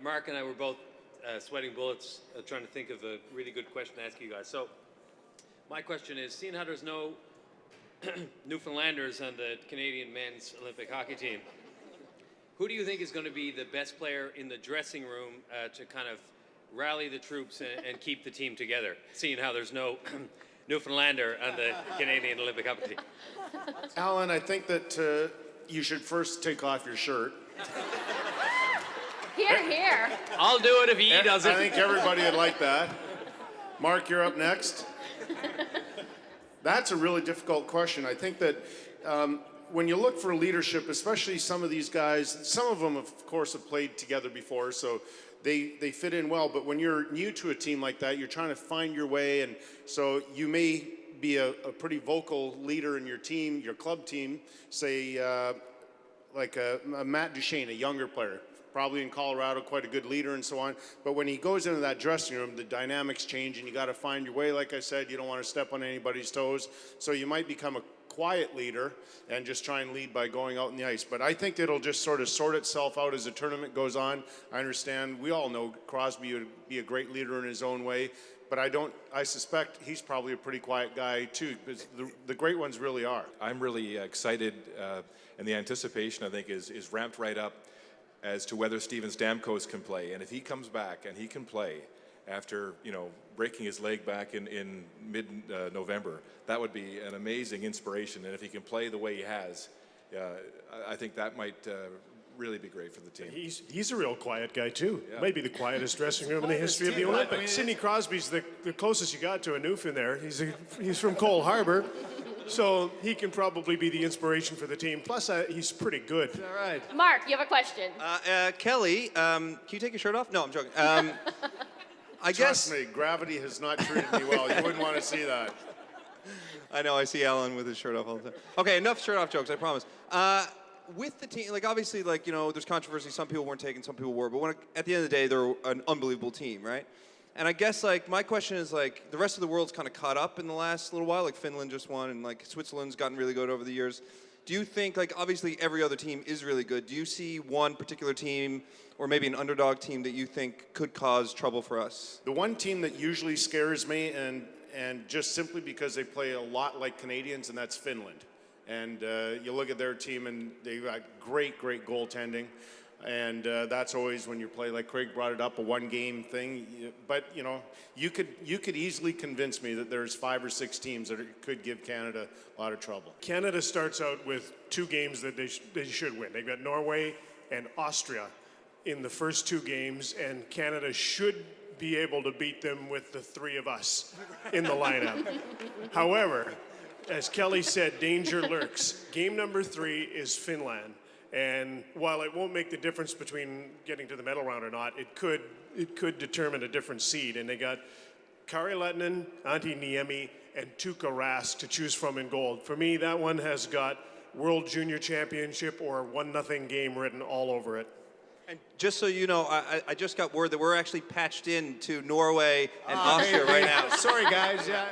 Mark and I were both sweating bullets trying to think of a really good question to ask you guys. So my question is, seeing how there's no Newfoundlanders on the Canadian men's Olympic hockey team, who do you think is going to be the best player in the dressing room to kind of rally the troops and keep the team together, seeing how there's no Newfoundlander on the Canadian Olympic hockey team? Allan, I think that you should first take off your shirt. Here, here. I'll do it if he does it. I think everybody would like that. Mark, you're up next. That's a really difficult question. I think that when you look for leadership, especially some of these guys, some of them, of course, have played together before, so they fit in well. But when you're new to a team like that, you're trying to find your way, and so you may be a pretty vocal leader in your team, your club team, say like a Matt Duchesne, a younger player, probably in Colorado, quite a good leader and so on. But when he goes into that dressing room, the dynamics change and you got to find your way. Like I said, you don't want to step on anybody's toes. So you might become a quiet leader and just try and lead by going out on the ice. But I think it'll just sort of sort itself out as the tournament goes on. I understand, we all know Crosby would be a great leader in his own way. But I suspect he's probably a pretty quiet guy too, because the great ones really are. I'm really excited, and the anticipation, I think, is ramped right up as to whether Steven Stamkos can play. And if he comes back and he can play after, breaking his leg back in mid-November, that would be an amazing inspiration. And if he can play the way he has, I think that might really be great for the team. He's a real quiet guy too. Yeah. Maybe the quietest dressing room in the history of the Olympics. Sidney Crosby's the closest you got to a Newfoundland there. He's from Cole Harbour, so he can probably be the inspiration for the team. Plus, he's pretty good. All right. Mark, you have a question. Kelly, can you take your shirt off? No, I'm joking. Trust me, gravity has not treated me well. You wouldn't want to see that. I know, I see Allan with his shirt off all the time. Okay, enough shirt off jokes, I promise. With the team, obviously, there's controversy. Some people weren't taken, some people were. But at the end of the day, they're an unbelievable team, right? And I guess, my question is, the rest of the world's kind of caught up in the last little while. Finland just won, and, Switzerland's gotten really good over the years. Do you think, obviously every other team is really good. Do you see one particular team or maybe an underdog team that you think could cause trouble for us? The one team that usually scares me, and just simply because they play a lot like Canadians, and that's Finland. And you look at their team, and they've got great goaltending. And that's always, when you play, like Craig brought it up, a one-game thing. But, you could easily convince me that there's 5 or 6 teams that could give Canada a lot of trouble. Canada starts out with 2 games that they should win. They've got Norway and Austria in the first 2 games, and Canada should be able to beat them with the 3 of us in the lineup. However, as Kelly said, danger lurks. Game number 3 is Finland. And while it won't make the difference between getting to the medal round or not, it could determine a different seed. And they got Kari Lehtinen, Antti Niemi, and Tuukka Rask to choose from in goal. For me, that one has got World Junior Championship or 1-0 game written all over it. And just so you know, I just got word that we're actually patched in to Norway and Austria right now. Sorry, guys. Yeah.